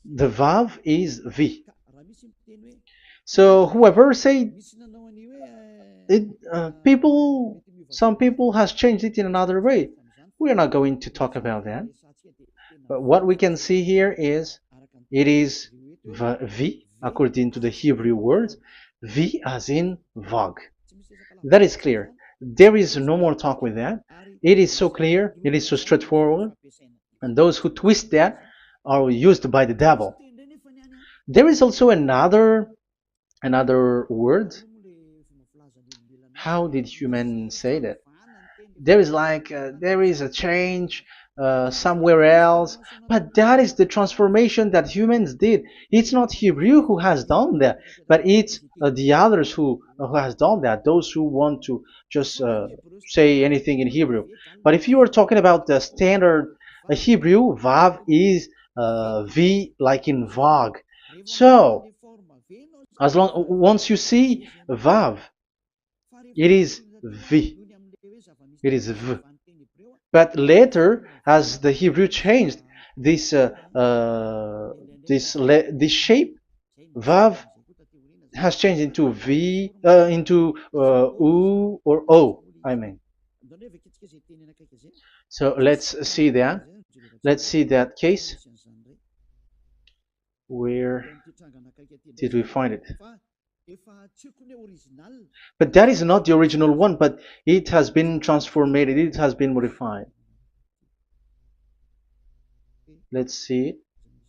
The Vav is V. So whoever say it, some people has changed it in another way. We are not going to talk about that. But what we can see here is it is V according to the Hebrew words, V as in Vag. That is clear. There is no more talk with that. It is so clear, it is so straightforward, and those who twist that are used by the devil. There is also another word. How did humans say that? There is there is a change somewhere else, but that is the transformation that humans did. It's not Hebrew who has done that, but it's the others who has done that, those who want to just say anything in Hebrew. But if you are talking about the standard Hebrew, Vav is V like in Vag. So as long once you see Vav, it is V. It is V. But later, as the Hebrew changed, this this shape, Vav, has changed into V, into U or O. I mean. So let's see that. Let's see that case. Where did we find it? But that is not the original one, but it has been transformed, it has been modified. Let's see it.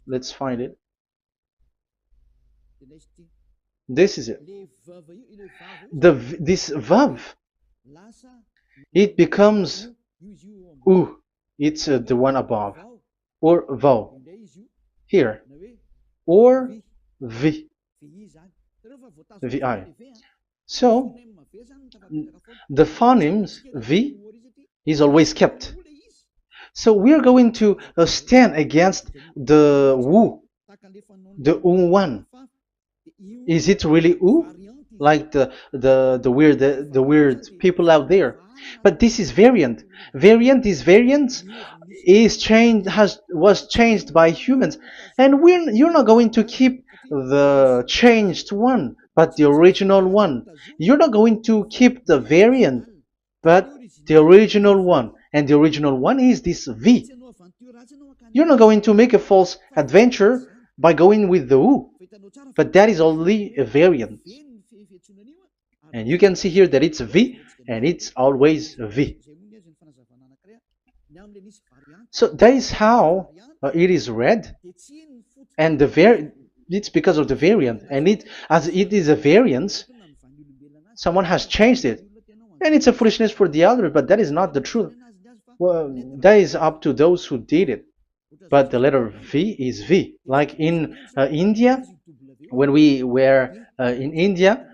Let's find it. This is it. This vav, it becomes u. It's the one above, or vau here, or v, vi. So the phonemes v is always kept. So we are going to stand against the wu, the u one. Is it really u? Like the weird people out there. But this is variant. Variance is changed, was changed by humans, and you're not going to keep the changed one, but the original one. You're not going to keep the variant, but the original one, and the original one is this V. You're not going to make a false adventure by going with the U, but that is only a variant. And you can see here that it's V, and it's always V. So that is how it is read, and it's because of the variant, and as it is a variance, someone has changed it, and it's a foolishness for the other, but that is not the truth. Well, that is up to those who did it. But the letter V is V. Like in India, when we were in India,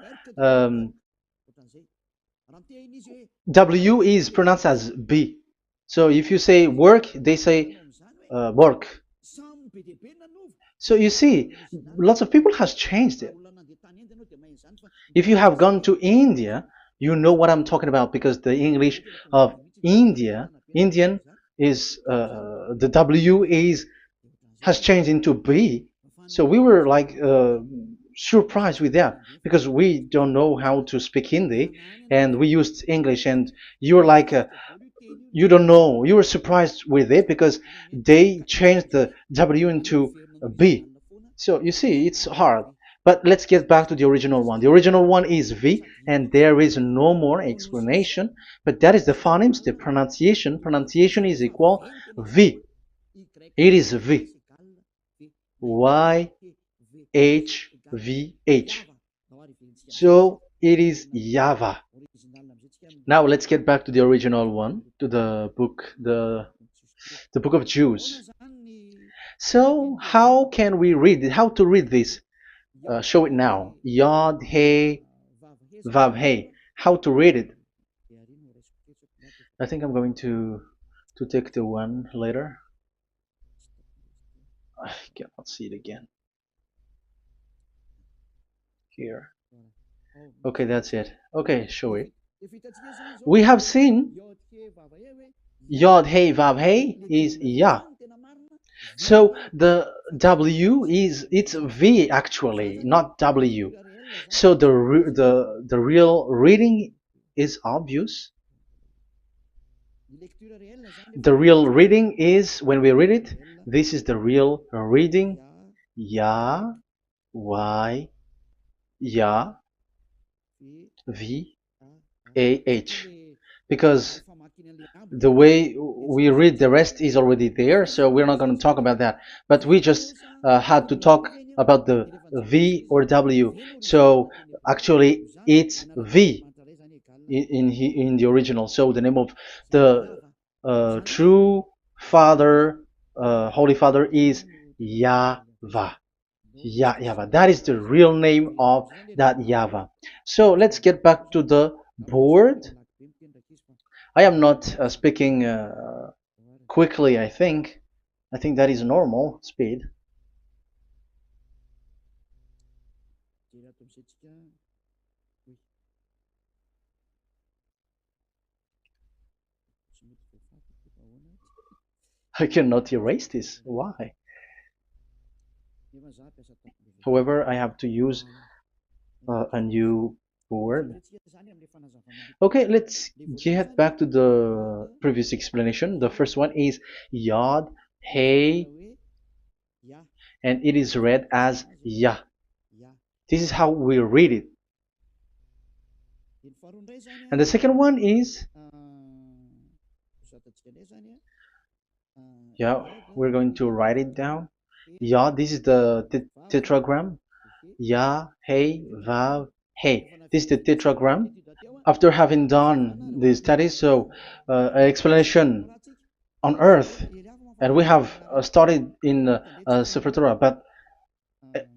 W is pronounced as B. So if you say work, they say work. So you see, lots of people has changed it. If you have gone to India, you know what I'm talking about, because the English of Indian is the W has changed into B. So we were like surprised with that, because we don't know how to speak Hindi, and we used English, and you're like you don't know, you were surprised with it because they changed the W into a B. So you see, it's hard. But let's get back to the original one. The original one is V, and there is no more explanation. But that is the phonemes, the pronunciation. Pronunciation is equal V. It is V. Y H V H. So it is YAHVAH. Now let's get back to the original one, to the book, the book of Jews. So how can we read it? How to read this? Show it now. Yod He Vav He. How to read it? I think I'm going to take the one later. I cannot see it again. Here. Okay, that's it. Okay, show it. We have seen Yod He Vav He is Yah. So the W is it's V actually, not W. So the real reading is obvious. The real reading is when we read it. This is the real reading. Ya, Y, Ya, V, A, H. Because the way we read the rest is already there, so we're not going to talk about that. But we just had to talk about the V or W. So actually, it's V in the original. So the name of the true Father, Holy Father, is YAHVAH. YAHVAH. That is the real name of that YAHVAH. So let's get back to the board. I am not speaking quickly, I think. I think that is normal speed. I cannot erase this. Why? However, I have to use a new board. Okay, let's get back to the previous explanation. The first one is Yod, Hey, and it is read as Yah. This is how we read it. And the second one is, yeah, we're going to write it down. Yah, this is the tetragram. Yah, Hey, Vav, Hey. This is the tetragram. After having done the studies, so an explanation on earth, and we have started in Sefer Torah, but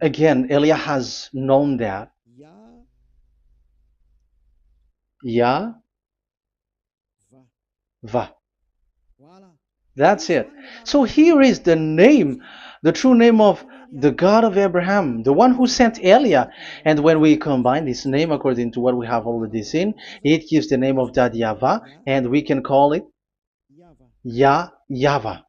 again, Elia has known that Yah, Va. That's it. So here is the name, the true name of the God of Abraham, the one who sent Elia. And when we combine this name according to what we have already seen, it gives the name of that YAHVAH, and we can call it YAHVAH.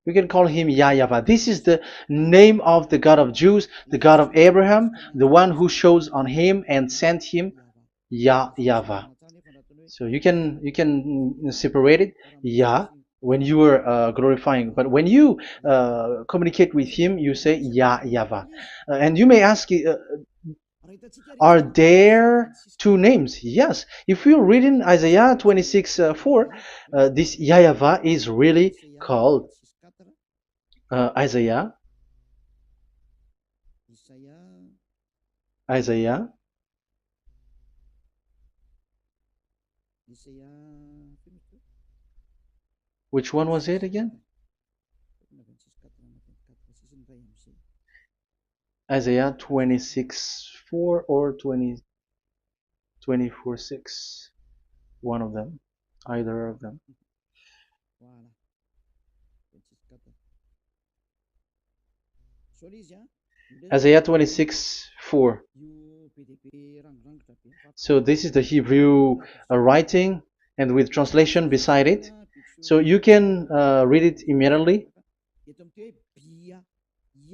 We can call him YAHVAH. This is the name of the God of Jews, the God of Abraham, the one who shows on him and sent him, YAHVAH. So you can separate it, Yah, when you are glorifying, but when you communicate with him, you say YAHVAH. And you may ask, are there two names? Yes. If you read in Isaiah 26:4, this YAHVAH is really called Isaiah 26. Which one was it again? Isaiah 26:4 or 24:6. One of them. Either of them. Isaiah 26:4. So this is the Hebrew writing, and with translation beside it. So you can read it immediately.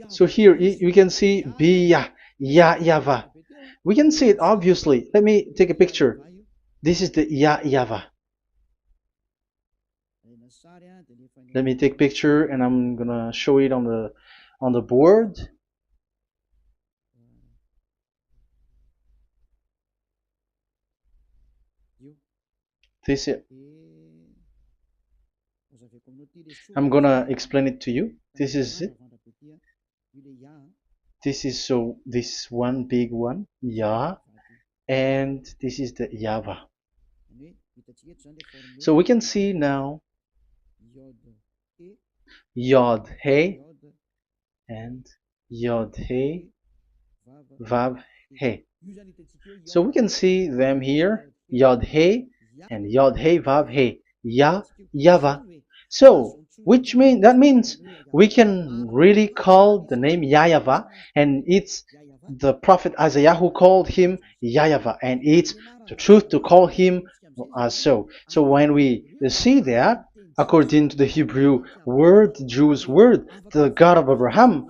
So here you can see Biyah, YAHVAH. We can see it obviously. Let me take a picture. This is the YAHVAH. Let me take a picture, and I'm gonna show it on the board. This is. I'm gonna explain it to you. This is it. This is this one big one, Yah, and this is the YAHVAH. So we can see now Yod He and Yod He Vav He. So we can see them here, Yod He and Yod He Vav He, YAHVAH. So that means we can really call the name YAHVAH, and it's the prophet Isaiah who called him YAHVAH, and it's the truth to call him as so. So when we see that, according to the Hebrew word, the Jewish word, the God of Abraham.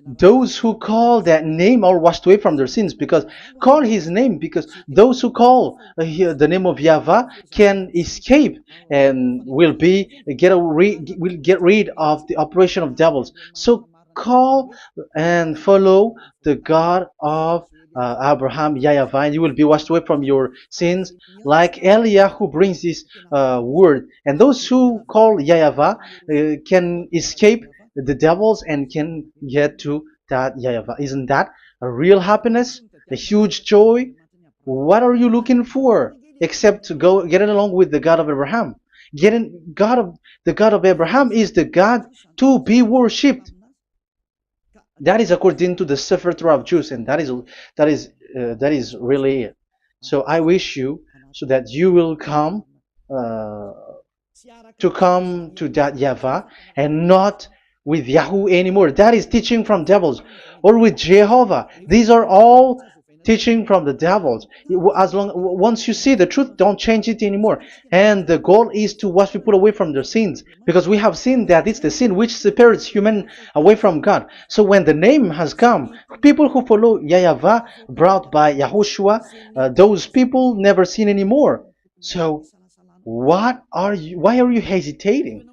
Those who call that name are washed away from their sins, because call his name, because those who call the name of Yahweh can escape and will get rid of the operation of devils. So call and follow the God of Abraham, Yahweh, and you will be washed away from your sins, like Eliah who brings this word. And those who call Yahweh can escape the devils and can get to that Yahweh. Isn't that a real happiness? A huge joy? What are you looking for except to go getting along with the God of Abraham? The God of Abraham is the God to be worshipped. That is according to the Sefer Torah of Jews, and that is really it. So I wish you so that you will uh, come to that Yahweh and not with Yahoo anymore. That is teaching from devils, or with Jehovah. These are all teaching from the devils. As long once you see the truth, don't change it anymore. And the goal is to wash people away from their sins, because we have seen that it's the sin which separates human away from God. So when the name has come, people who follow Yahweh brought by Yahushua, those people never sin anymore. So why are you hesitating?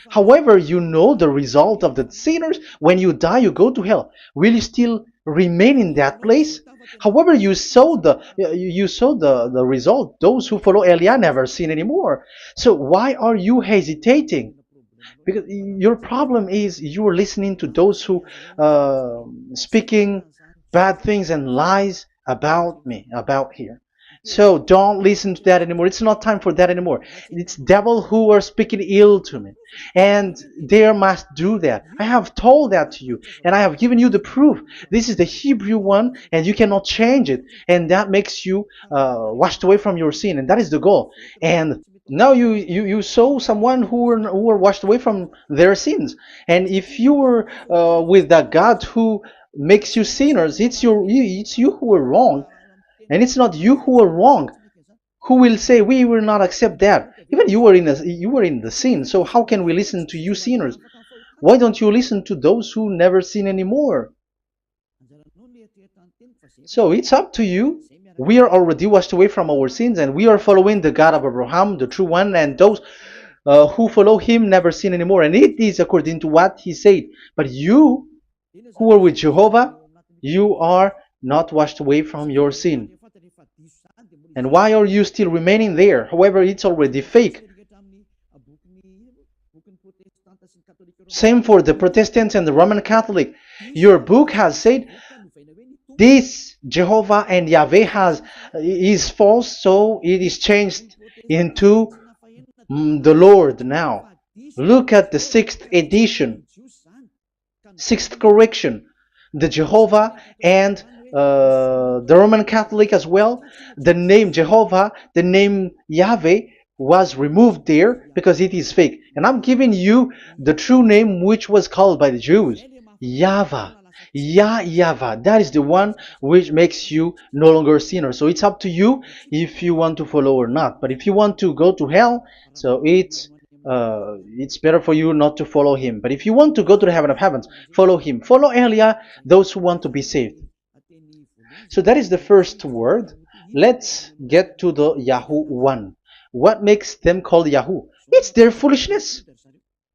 However, you know the result of the sinners. When you die, you go to hell. Will you still remain in that place? However, you saw the result. Those who follow Eliah never sin anymore. So why are you hesitating? Because your problem is you are listening to those who speaking bad things and lies about me, about here. So don't listen to that anymore. It's not time for that anymore. It's devil who are speaking ill to me, and they must do that. I have told that to you, and I have given you the proof. This is the Hebrew one, and you cannot change it, and that makes you washed away from your sin, and that is the goal. And now you saw someone who were washed away from their sins, and if you were with that God who makes you sinners, it's you who are wrong, and it's not you who are wrong. Who will say we will not accept that? Even you were in the sin, so how can we listen to you sinners? Why don't you listen to those who never sin anymore? So it's up to you. We are already washed away from our sins, and we are following the God of Abraham, the true one, and those who follow him never sin anymore. And it is according to what he said. But you who are with Jehovah, you are not washed away from your sin. And why are you still remaining there? However, it's already fake. Same for the Protestants and the Roman Catholic. Your book has said this Jehovah and Yahweh is false, so it is changed into the Lord now. Look at the sixth edition, sixth correction. The Jehovah and the Roman Catholic as well. The name Jehovah, the name Yahweh was removed there because it is fake. And I'm giving you the true name which was called by the Jews, YAHVAH. YAHVAH. That is the one which makes you no longer a sinner. So it's up to you if you want to follow or not. But if you want to go to hell, so it's better for you not to follow him. But if you want to go to the heaven of heavens, follow him. Follow Eliah, those who want to be saved. So that is the first word. Let's get to the Yahoo one. What makes them called Yahoo? It's their foolishness.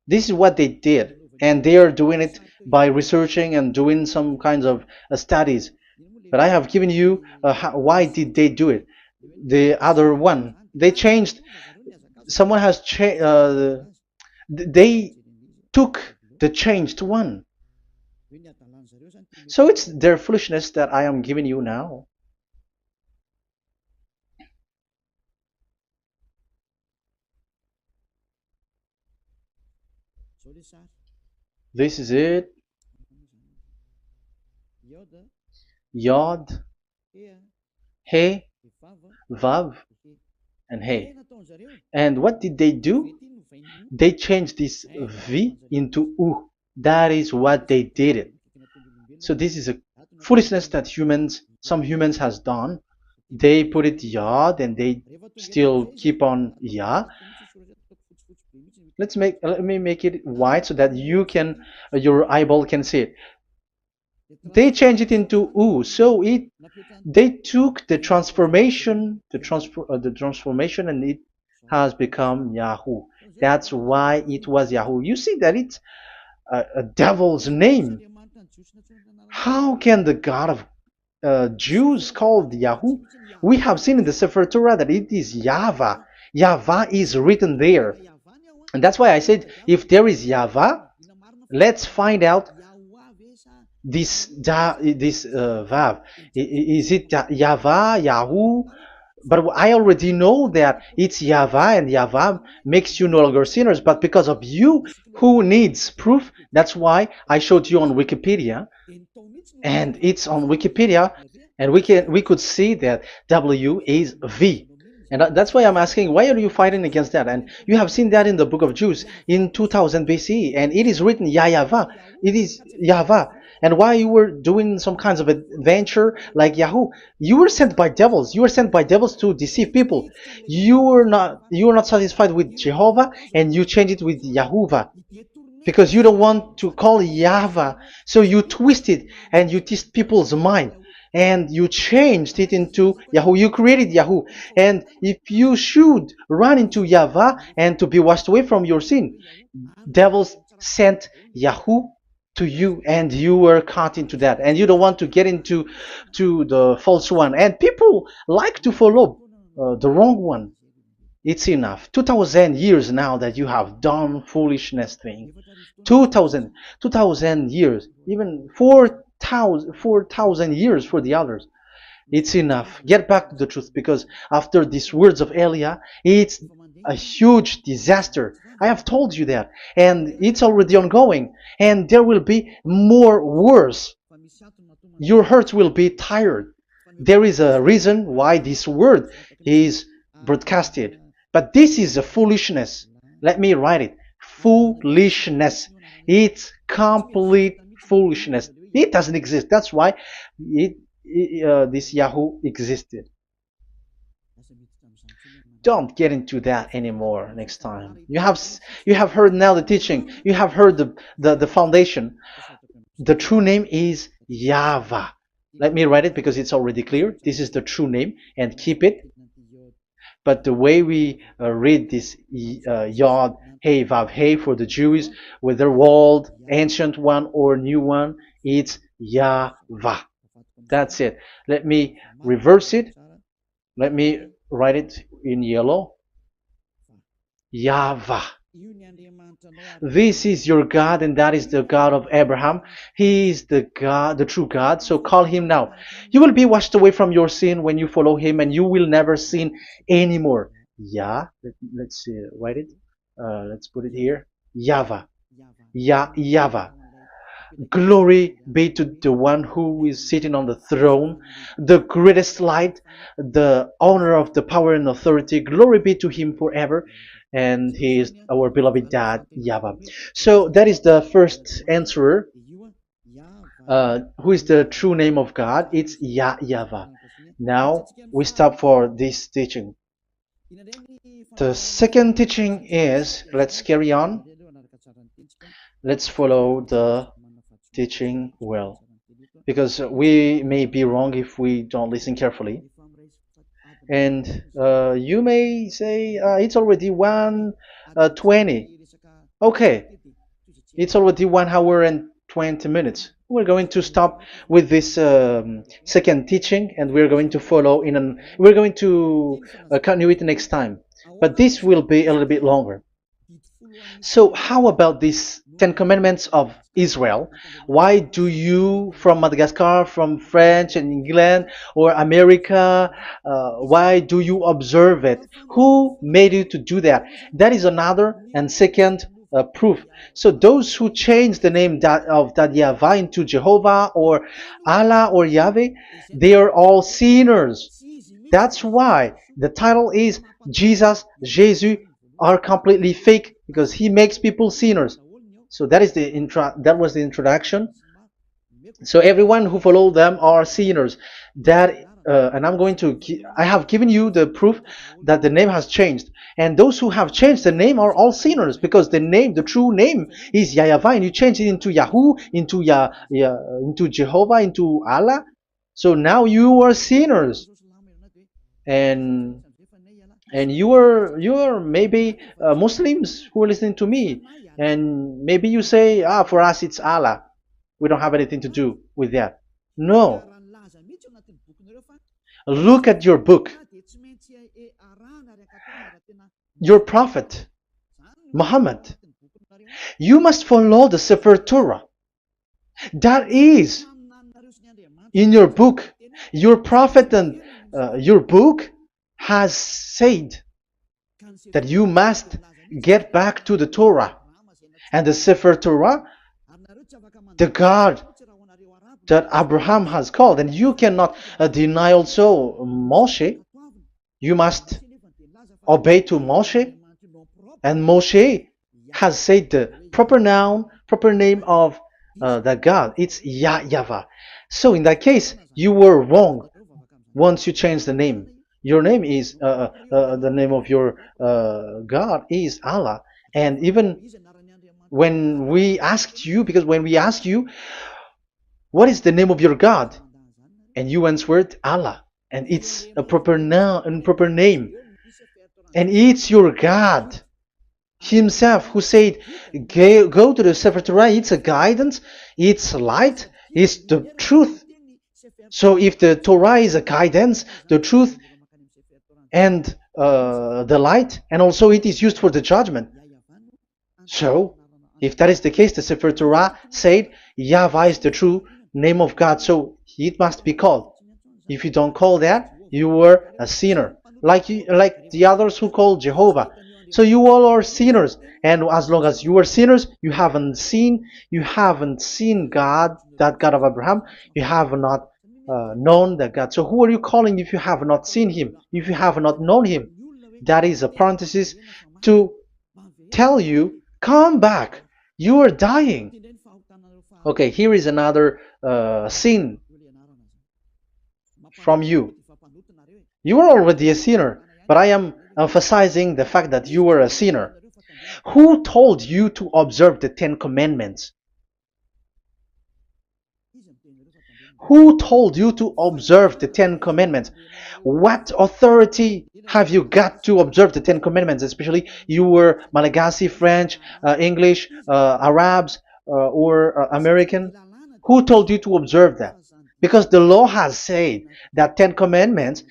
This is what they did, and they are doing it by researching and doing some kinds of studies. But I have given you why did they do it. The other one, they changed. Someone has changed. They took the changed one. So it's their foolishness that I am giving you now. This is it. Yod, He, Vav, and He. And what did they do? They changed this V into U. That is what they did it. So this is a foolishness that some humans has done. They put it Yod and they still keep on Yah. Let me make it white so that you can your eyeball can see it. They changed it into U. So it they took the transformation, and it has become Yahoo. That's why it was Yahoo. You see that it's a devil's name. How can the God of Jews called Yahoo? We have seen in the Sefer Torah that it is YAHVAH. YAHVAH is written there. And that's why I said if there is YAHVAH, let's find out this Vav. Is it YAHVAH, Yahoo? But I already know that it's YAHVAH, and YAHVAH makes you no longer sinners. But because of you, who needs proof? That's why I showed you on Wikipedia, and it's on Wikipedia, and we could see that W is V. And that's why I'm asking, why are you fighting against that? And you have seen that in the book of Jude in 2000 BCE, and it is written YAHVAH. It is YAHVAH. And why you were doing some kinds of adventure like Yahoo? You were sent by devils. You were sent by devils to deceive people. You were not satisfied with Jehovah, and you changed it with Yahuwah, because you don't want to call Yahvah. So you twist it and you twist people's mind, and you changed it into Yahoo. You created Yahoo. And if you should run into Yahvah and to be washed away from your sin, devils sent Yahoo to you, and you were caught into that, and you don't want to get into the false one, and people like to follow the wrong one. It's enough. 2000 years now that you have done foolishness thing. 2000 years, even 4,000 years for the others. It's enough. Get back to the truth, because after these words of Elia, it's a huge disaster. I have told you that, and it's already ongoing, and there will be more worse. Your heart will be tired. There is a reason why this word is broadcasted, but this is a foolishness. Let me write it. Foolishness. It's complete foolishness. It doesn't exist. That's why this Yahoo existed. Don't get into that anymore next time. You have heard now the teaching. You have heard the foundation. The true name is YAHVAH. Let me write it because it's already clear. This is the true name, and keep it. But the way we read this Yod, Hey, Vav, Hey for the Jews, whether old, ancient one or new one, it's YAHVAH. That's it. Let me reverse it. Let me write it in yellow. YAHVAH. This is your God, and that is the God of Abraham. He is the God, the true God. So call him now. You will be washed away from your sin when you follow him, and you will never sin anymore. Let's write it. Let's put it here. YAHVAH. YAHVAH. Glory be to the one who is sitting on the throne, the greatest light, the owner of the power and authority. Glory be to him forever. And he is our beloved dad, YAHVAH. So that is the first answer. Who is the true name of God? It's YAHVAH. Now we stop for this teaching. The second teaching is, let's carry on. Let's follow the teaching well, because we may be wrong if we don't listen carefully. And you may say it's already 1:20. Okay, it's already 1 hour and 20 minutes. We're going to stop with this second teaching, and we're going to follow we're going to continue it next time, but this will be a little bit longer. So how about these 10 commandments of Israel? Why do you from Madagascar, from France and England or America, why do you observe it? Who made you to do that? That is another and second proof. So those who change the name of Yahavah into Jehovah or Allah or Yahweh, they are all sinners. That's why the title is Jesus are completely fake, because he makes people sinners. So that was the introduction. So everyone who follow them are sinners. That and I'm going to. I have given you the proof that the name has changed, and those who have changed the name are all sinners because the name, the true name, is YAHVAH, and you change it into Yahoo, into into Jehovah, into Allah. So now you are sinners, and you are maybe Muslims who are listening to me, and maybe you say, for us it's Allah. We don't have anything to do with that. No, look at your book. Your prophet, Muhammad. You must follow the Sefer Torah. That is in your book. Your prophet and your book has said that you must get back to the Torah. And the Sefer Torah, the God that Abraham has called. And you cannot deny also Moshe. You must obey to Moshe. And Moshe has said the proper noun, proper name of the God. It's YAHVAH. So in that case, you were wrong once you change the name. Your name is, the name of your God is Allah. And even when we asked you, because when we asked you, what is the name of your God? And you answered Allah. And it's a proper noun and proper name. And it's your God Himself who said, go to the Sefer Torah. It's a guidance, it's light, it's the truth. So if the Torah is a guidance, the truth, and the light, and also it is used for the judgment. So if that is the case, the Sefer Torah said YAHVAH is the true name of God, so it must be called. If you don't call that, you were a sinner, like the others who call Jehovah. So you all are sinners, and as long as you are sinners, you haven't seen God, that God of Abraham. You have not known that God. So who are you calling if you have not seen Him? If you have not known Him? That is a parenthesis to tell you, come back. You are dying. Okay, here is another sin from you. You are already a sinner, but I am emphasizing the fact that you were a sinner. Who told you to observe the 10 Commandments? Who told you to observe the 10 Commandments? What authority have you got to observe the 10 Commandments? Especially you were Malagasy, French, English, Arabs, or American. Who told you to observe that? Because the law has said that 10 Commandments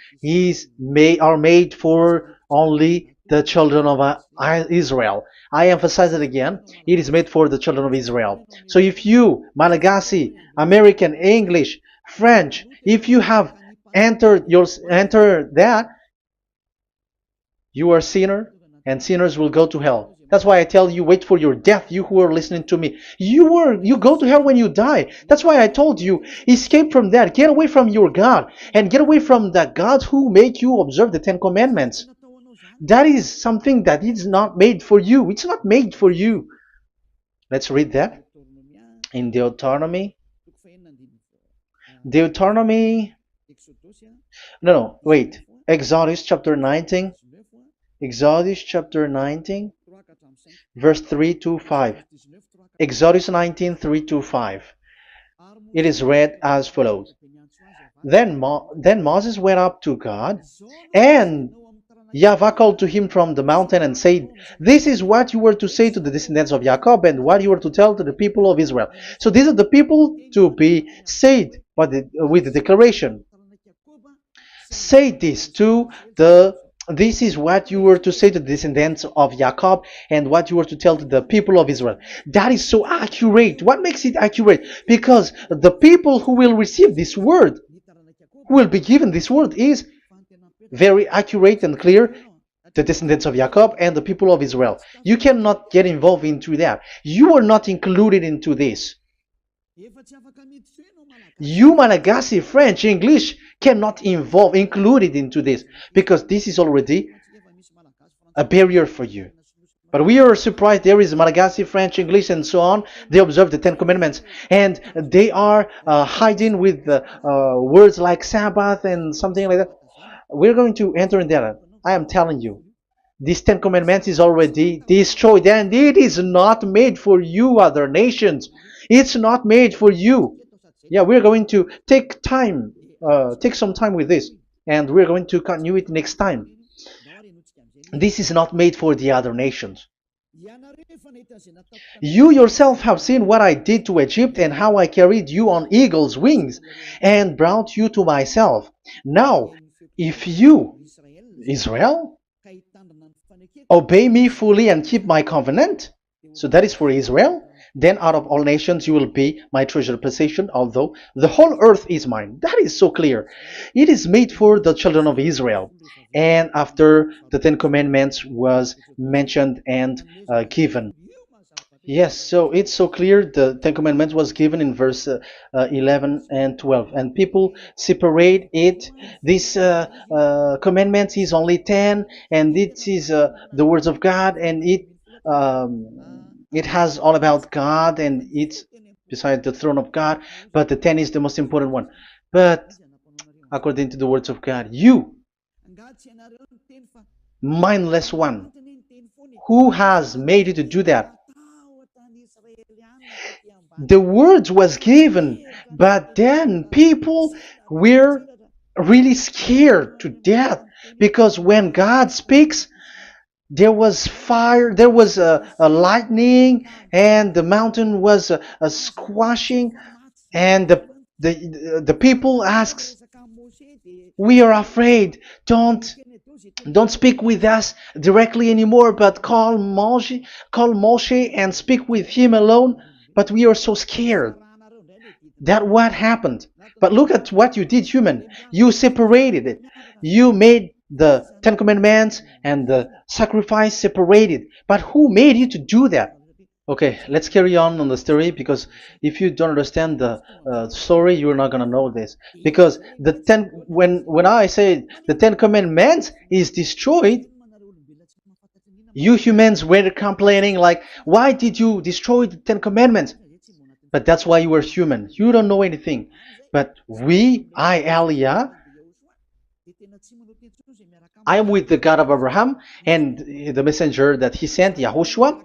are made for only the children of Israel. I emphasize it again. It is made for the children of Israel. So if you, Malagasy, American, English, French, if you have entered that, you are a sinner, and sinners will go to hell. That's why I tell you, wait for your death, you who are listening to me. You go to hell when you die. That's why I told you, escape from that. Get away from your God, and get away from that God who made you observe the 10 Commandments. That is something that is not made for you. It's not made for you. Let's read that in Deuteronomy. No, wait. Exodus chapter 19. Exodus chapter 19, verse 3 to 5. Exodus 19, 3 to 5. It is read as follows. Then Moses went up to God, and YAHVAH called to him from the mountain and said, this is what you were to say to the descendants of Jacob, and what you were to tell to the people of Israel. So these are the people to be saved with the declaration. Say this this is what you were to say to the descendants of Jacob, and what you were to tell to the people of Israel. That is so accurate. What makes it accurate? Because the people who will receive this word, who will be given this word, is very accurate and clear. The descendants of Jacob and the people of Israel. You cannot get involved into that. You are not included into this. You, Malagasy, French, English, cannot included into this, because this is already a barrier for you. But we are surprised there is Malagasy, French, English, and so on. They observe the Ten Commandments, and they are hiding with words like Sabbath and something like that. We're going to enter in that. I am telling you, this Ten Commandments is already destroyed, and it is not made for you, other nations. It's not made for you. Yeah, we're going to take some time with this, and we're going to continue it next time. This is not made for the other nations. You yourself have seen what I did to Egypt and how I carried you on eagle's wings and brought you to myself. Now, if you, Israel, obey me fully and keep my covenant, so that is for Israel, then out of all nations you will be my treasured possession, although the whole earth is mine. That is so clear. It is made for the children of Israel. And after the Ten Commandments was mentioned and given. Yes, so it's so clear. The Ten Commandments was given in verse 11 and 12, and people separate it. This commandment is only 10, and it is the words of God, and it has all about God, and it's beside the throne of God. But the 10 is the most important one. But according to the words of God, you, mindless one, who has made you to do that? The words was given, but then people were really scared to death, because when God speaks, there was fire, there was a lightning, and the mountain was a squashing, and the people asks, "We are afraid. Don't speak with us directly anymore, but call Moshe and speak with him alone." But we are so scared. That what happened. But look at what you did, human. You separated it. You made the Ten Commandments and the sacrifice separated. But who made you to do that? Okay, let's carry on the story, because if you don't understand the story, you're not gonna know this. Because when I say the Ten Commandments is destroyed, you humans were complaining like, why did you destroy the Ten Commandments? But that's why you are human. You don't know anything. But Elia, I am with the God of Abraham and the messenger that he sent, YAHOSHUAH,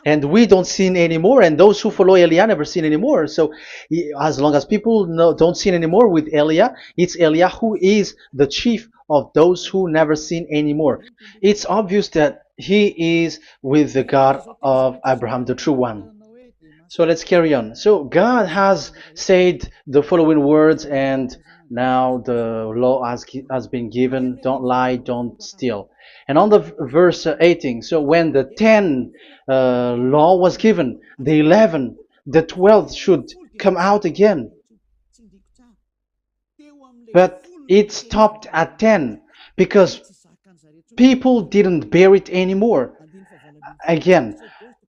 and we don't sin anymore, and those who follow Elia never sin anymore. So as long as people don't sin anymore with Elia, it's Elia who is the chief of those who never sin anymore. It's obvious that he is with the God of Abraham, the true one. So let's carry on. So God has said the following words, and now the law has been given. Don't lie, don't steal. And on the verse 18, so when the 10 law was given, the 11, the 12th should come out again. But it stopped at 10 because people didn't bear it anymore. Again,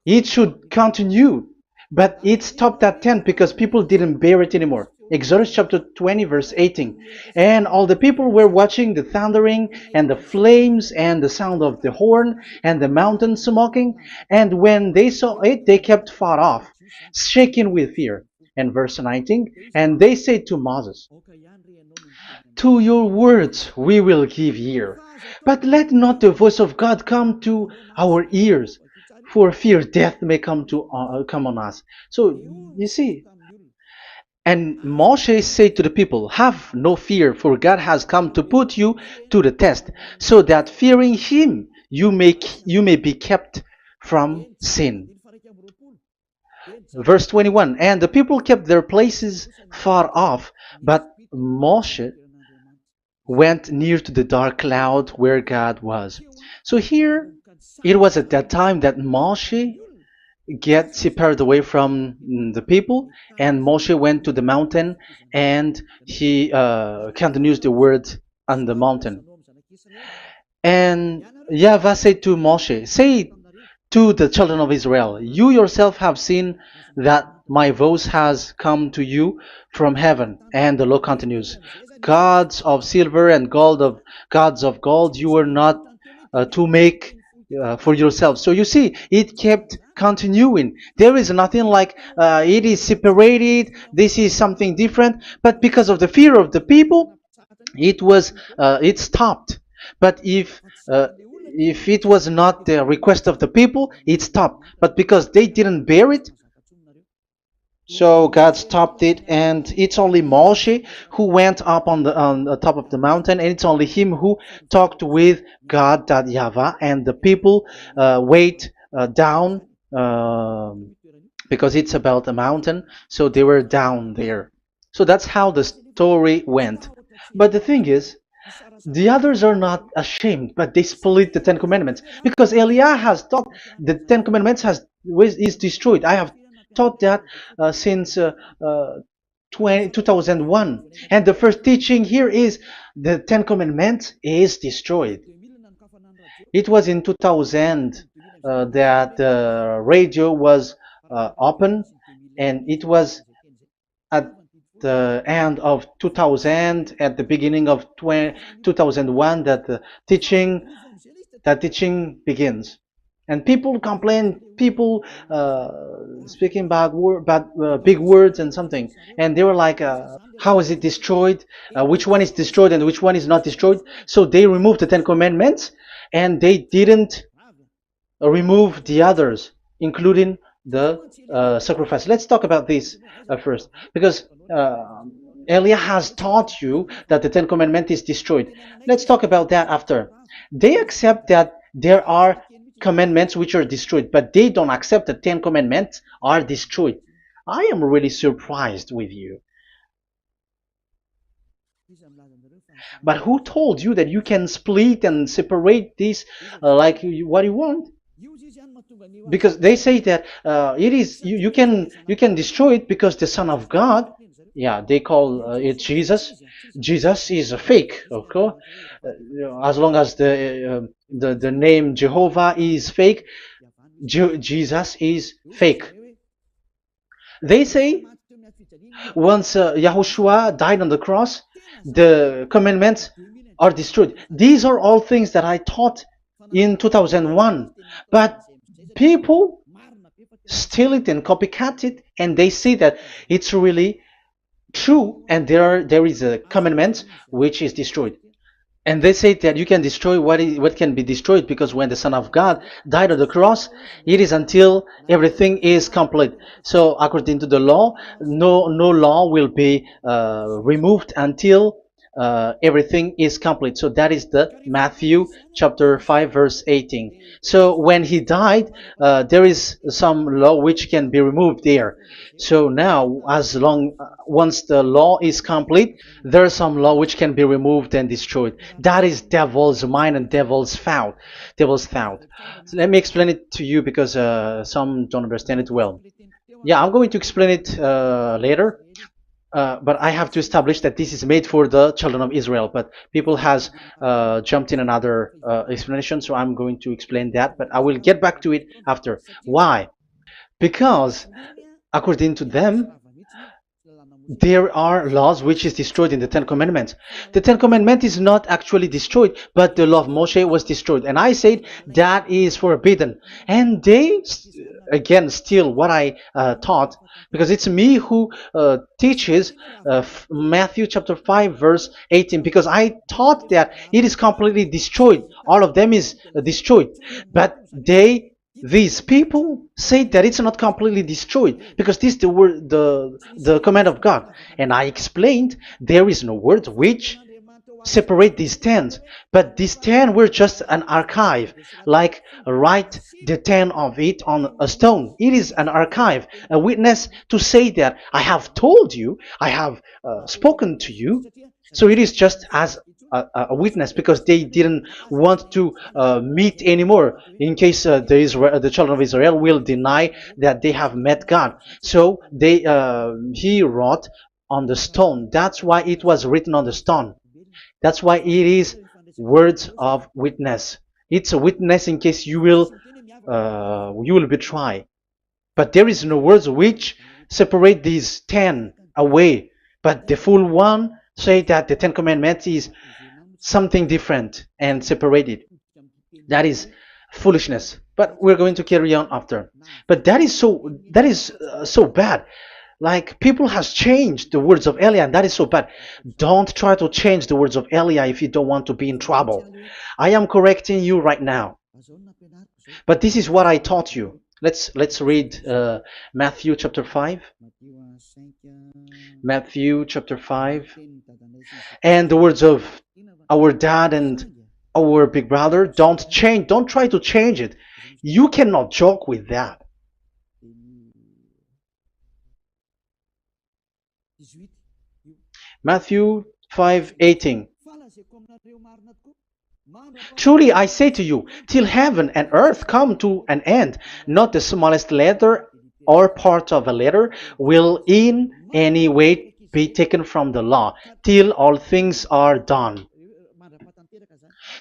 it should continue. But it stopped at 10 because people didn't bear it anymore. Exodus chapter 20 verse 18. And all the people were watching the thundering and the flames and the sound of the horn and the mountain smoking. And when they saw it, they kept far off, shaking with fear. And verse 19. And they said to Moses, "To your words we will give ear, but let not the voice of God come to our ears, for fear death may come on us." So you see, and Moshe said to the people, "Have no fear, for God has come to put you to the test, so that fearing Him you may be kept from sin." Verse 21, and the people kept their places far off, but Moshe went near to the dark cloud where God was. So here, it was at that time that Moshe get separated away from the people, and Moshe went to the mountain, and he continues the word on the mountain. And YAHVAH said to Moshe, "Say to the children of Israel, you yourself have seen that my voice has come to you from heaven." And the law continues, "Gods of silver and gods of gold you were not to make for yourself. So you see, it kept continuing. There is nothing like it is separated. This is something different. But because of the fear of the people, it stopped. But if it was not the request of the people, it stopped. But because they didn't bear it, so God stopped it, and it's only Moshe who went up on the top of the mountain, and it's only him who talked with God, that Yahweh, and the people wait down, because it's about a mountain, so they were down there. So that's how the story went. But the thing is, the others are not ashamed, but they split the Ten Commandments, because Eliah has taught the Ten Commandments is destroyed. I have taught that since 2001, and the first teaching here is the Ten Commandments is destroyed. It was in 2000 that the radio was open, and it was at the end of 2000, at the beginning of 2001, that the teaching begins. And people complain, people speaking big words and something, and they were like, how is it destroyed? Which one is destroyed and which one is not destroyed? So they removed the Ten Commandments, and they didn't remove the others, including the sacrifice. Let's talk about this first, because Elia has taught you that the Ten Commandments is destroyed. Let's talk about that after. They accept that there are commandments which are destroyed, but they don't accept that 10 commandments are destroyed. I am really surprised with you. But who told you that you can split and separate this like what you want? Because they say that it is you can destroy it because the Son of God, yeah, they call it Jesus. Jesus is a fake, of course. As long as the name Jehovah is fake, Jesus is fake. They say once Yahushua died on the cross, the commandments are destroyed. These are all things that I taught in 2001, but people steal it and copycat it, and they say that it's really true, and there is a commandment which is destroyed. And they say that you can destroy what can be destroyed, because when the Son of God died on the cross, it is until everything is complete. So according to the law, no law will be removed until everything is complete. So that is the Matthew chapter 5 verse 18. So when he died, there is some law which can be removed there. So now, once the law is complete, there is some law which can be removed and destroyed. That is devil's mind and devil's thought. So let me explain it to you, because some don't understand it well. Yeah, I'm going to explain it later. But I have to establish that this is made for the children of Israel. But people has jumped in another explanation, so I'm going to explain that. But I will get back to it after. Why? Because according to them, there are laws which is destroyed in the Ten Commandments. The Ten Commandments is not actually destroyed, but the law of Moshe was destroyed. And I said that is forbidden. And they, again, steal what I taught, because it's me who teaches Matthew chapter 5 verse 18, because I taught that it is completely destroyed. All of them is destroyed. But these people say that it's not completely destroyed, because this is the word, the command of God. And I explained there is no word which separate these 10, but these 10 were just an archive, like write the 10 of it on a stone. It is an archive, a witness to say that I have told you, I have spoken to you. So it is just as a witness, because they didn't want to meet anymore, in case the children of Israel will deny that they have met God. So he wrote on the stone. That's why it was written on the stone. That's why it is words of witness. It's a witness in case you will betray. But there is no words which separate these 10 away. But the full one say that the 10 commandments is something different and separated. That is foolishness. But we're going to carry on after. But that is so bad. Like people has changed the words of Elia, and that is so bad. Don't try to change the words of Elia if you don't want to be in trouble. I am correcting you right now. But this is what I taught you. Let's read Matthew chapter 5. Matthew chapter 5. And the words of our dad and our big brother, don't try to change it. You cannot joke with that. Matthew 5:18. Truly I say to you, till heaven and earth come to an end, not the smallest letter or part of a letter will in any way be taken from the law, till all things are done.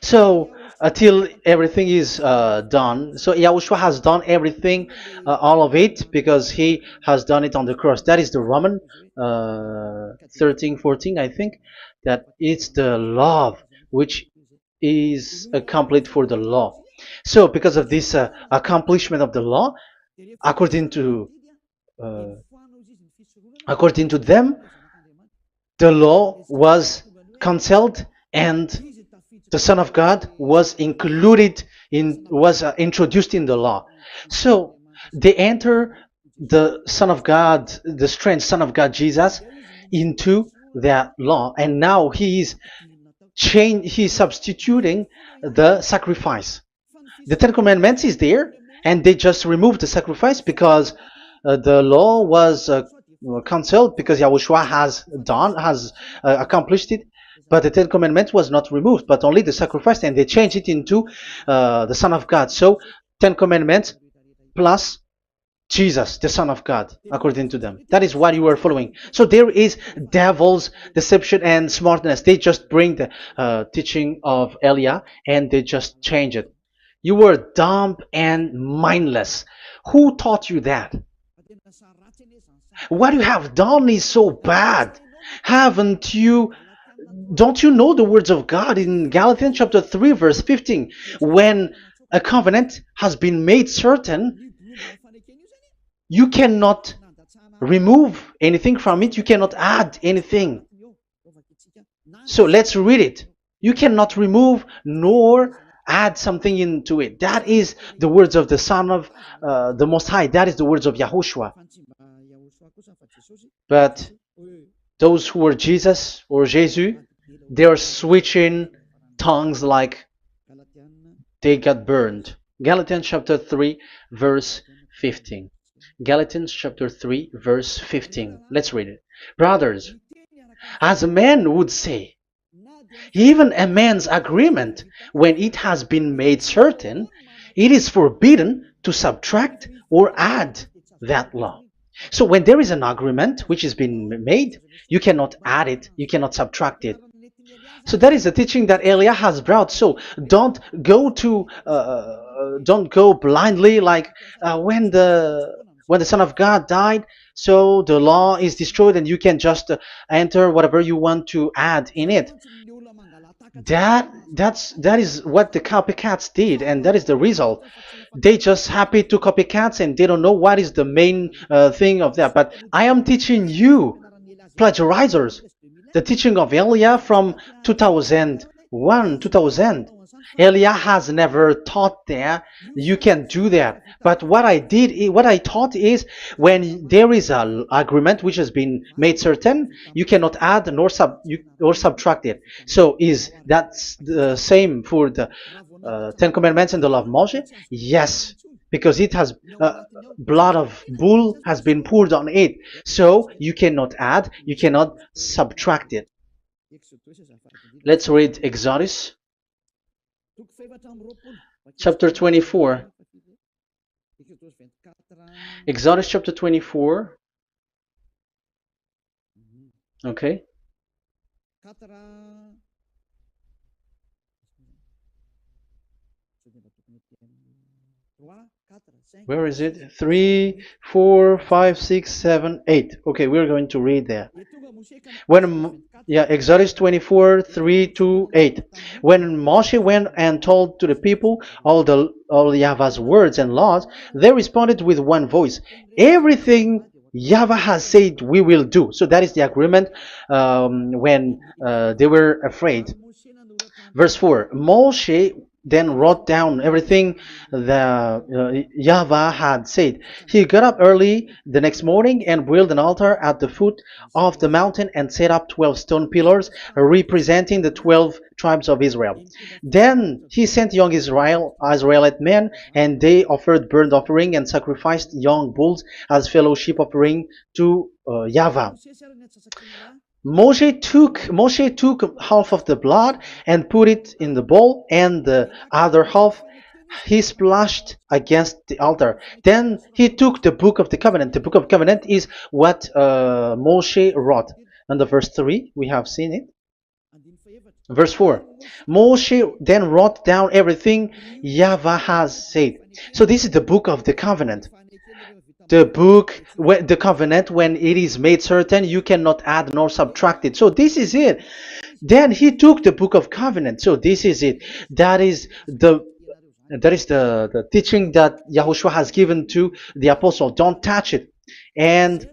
So till everything is done, so Yahushua has done everything, all of it, because he has done it on the cross. That is the Roman 13, 14, I think, that it's the love which is complete for the law. So because of this accomplishment of the law, according to uh, according to them, the law was cancelled and the Son of God was included in was introduced in the law. So they enter the Son of God, the strange Son of God Jesus, into that law, and now he is he is substituting the sacrifice. The Ten Commandments is there, and they just removed the sacrifice because the law was cancelled because Yahushua has accomplished it. But the Ten Commandments was not removed, but only the sacrifice, and they changed it into the Son of God. So Ten Commandments plus Jesus, the Son of God, according to them. That is what you are following. So there is devil's deception and smartness. They just bring the teaching of Elia and they just change it. You were dumb and mindless. Who taught you that? What you have done is so bad. Haven't you? Don't you know the words of God in Galatians chapter 3, verse 15? When a covenant has been made certain, you cannot remove anything from it, you cannot add anything. So let's read it. You cannot remove nor add something into it. That is the words of the Son of the Most High. That is the words of Yahushua. But those who were Jesus or Jesus, they are switching tongues like they got burned. Galatians chapter 3, verse 15. Galatians chapter 3, verse 15. Let's read it. Brothers, as a man would say, even a man's agreement, when it has been made certain, it is forbidden to subtract or add that law. So when there is an agreement which has been made, you cannot add it, you cannot subtract it. So that is the teaching that Elia has brought. So don't go blindly like when the Son of God died. So the law is destroyed, and you can just enter whatever you want to add in it. That is what the copycats did, and that is the result. They just happy to copycats, and they don't know what is the main thing of that. But I am teaching you plagiarizers the teaching of Elia from 2001, 2000. Elia has never taught that you can do that. But what I taught is when there is an agreement which has been made certain, you cannot add or subtract it. So is that the same for the Ten Commandments and the law of Moshe? Yes, because it has blood of bull has been poured on it. So you cannot add, you cannot subtract it. Let's read Exodus chapter 24. Exodus chapter 24. Okay. Where is it? 3, 4, 5, 6, 7, 8. Okay, we're going to read there. Exodus 24, 3 to 8. When Moshe went and told to the people all Yahweh's words and laws, they responded with one voice. Everything Yahweh has said we will do. So that is the agreement when they were afraid. Verse 4, Moshe then wrote down everything the Yahweh had said. He got up early the next morning and built an altar at the foot of the mountain and set up 12 stone pillars representing the 12 tribes of Israel. Then he sent young Israelite men, and they offered burnt offering and sacrificed young bulls as fellowship offering to Yahweh. Moshe took half of the blood and put it in the bowl, and the other half he splashed against the altar. Then he took the book of the covenant. The book of covenant is what Moshe wrote. And the verse 3, we have seen it. Verse 4, Moshe then wrote down everything Yahweh has said. So this is the book of the covenant. The covenant, when it is made certain, you cannot add nor subtract it. So this is it. Then he took the book of covenant. So this is it. That is the teaching that Yahushua has given to the apostle. Don't touch it. And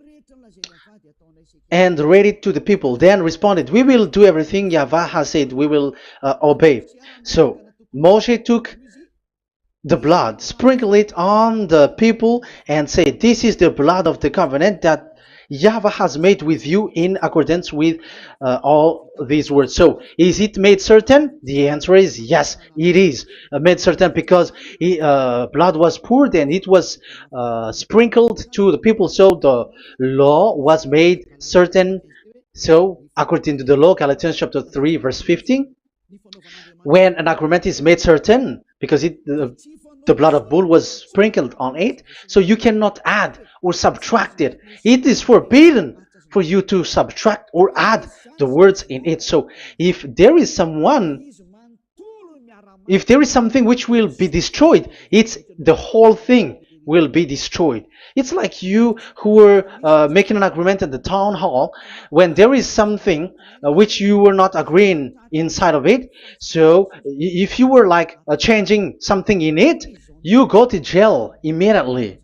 read it to the people. Then responded, we will do everything Yahweh has said. We will obey. So Moshe took the blood, sprinkle it on the people, and say, this is the blood of the covenant that Yahweh has made with you in accordance with all these words. So, is it made certain? The answer is yes, it is made certain, because blood was poured and it was sprinkled to the people. So the law was made certain. So, according to the law, Galatians chapter 3, verse 15, when an agreement is made certain, because the blood of bull was sprinkled on it, so you cannot add or subtract it. It is forbidden for you to subtract or add the words in it. So if there is something which will be destroyed, it's the whole thing will be destroyed. It's like you who were making an agreement at the town hall, when there is something which you were not agreeing inside of it. So if you were like changing something in it, you go to jail immediately.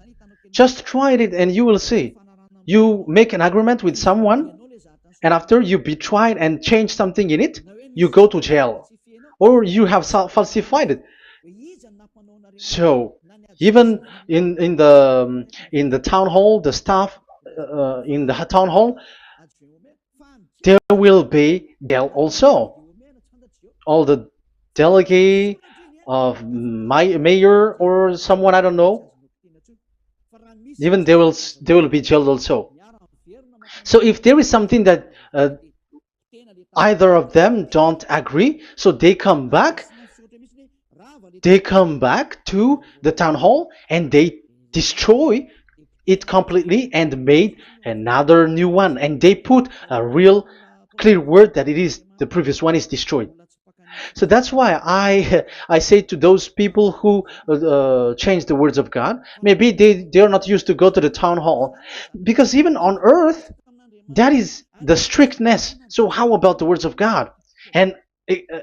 Just try it and you will see. You make an agreement with someone, and after you betray it and change something in it, you go to jail, or you have falsified it. So even in the town hall, the staff in the town hall, there will be jail also. All the delegate of my mayor or someone, I don't know, even they will be jailed also. So if there is something that either of them don't agree, so they come back to the town hall and they destroy it completely and made another new one, and they put a real clear word that it is the previous one is destroyed. So that's why I say to those people who change the words of God, maybe they are not used to go to the town hall, because even on earth that is the strictness. So how about the words of God? And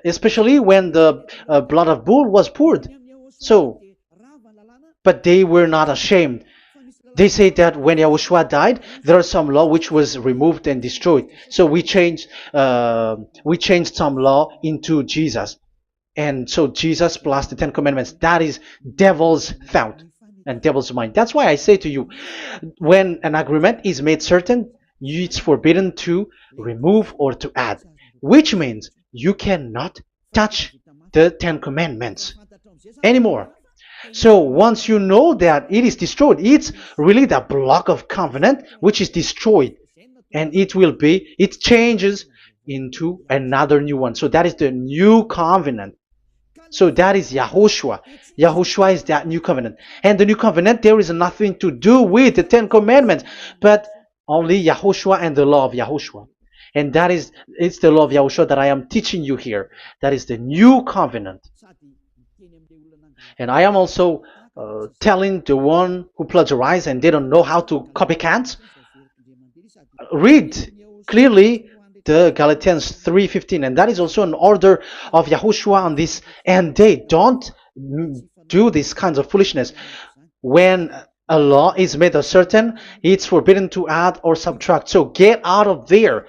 especially when the blood of bull was poured. So, but they were not ashamed. They say that when Yahushua died, there are some law which was removed and destroyed. So we changed some law into Jesus, and so Jesus plus the 10 Commandments. That is devil's thought and devil's mind. That's why I say to you, when an agreement is made certain, it's forbidden to remove or to add, which means you cannot touch the 10 Commandments anymore. So once you know that it is destroyed, it's really the block of covenant which is destroyed, and it changes into another new one. So that is the new covenant. So that is Yahushua. Yahushua is that new covenant. And the new covenant, there is nothing to do with the 10 Commandments, but only Yahushua and the law of Yahushua. And it's the law of Yahushua that I am teaching you here. That is the new covenant. And I am also telling the one who plagiarize and they don't know how to copycat, read clearly the Galatians 3:15, and that is also an order of Yahushua on this. And they don't do these kinds of foolishness. When a law is made uncertain, it's forbidden to add or subtract. So get out of there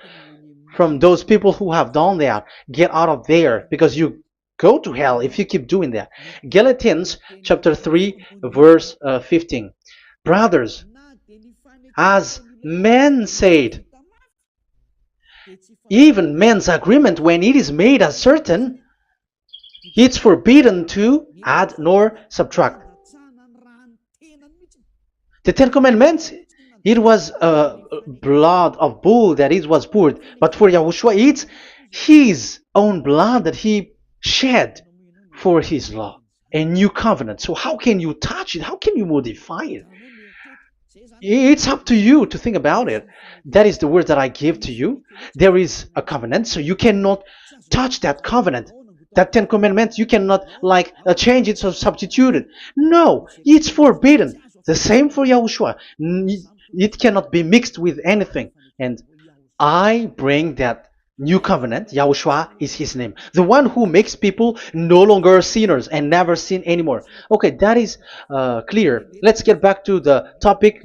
from those people who have done that. Get out of there, because you go to hell if you keep doing that. Galatians chapter 3 verse 15. Brothers, as men said, even men's agreement, when it is made as certain, it's forbidden to add nor subtract. The Ten Commandments, it was blood of bull that it was poured, but for Yahushua, it's his own blood that he shed for his law, a new covenant. So how can you touch it? How can you modify it? It's up to you to think about it. That is the word that I give to you. There is a covenant, so you cannot touch that covenant. That Ten Commandments, you cannot change it or substitute it. No, it's forbidden. The same for Yahushua. It cannot be mixed with anything. And I bring that new covenant. Yahushua is his name. The one who makes people no longer sinners and never sin anymore. Okay, that is clear. Let's get back to the topic.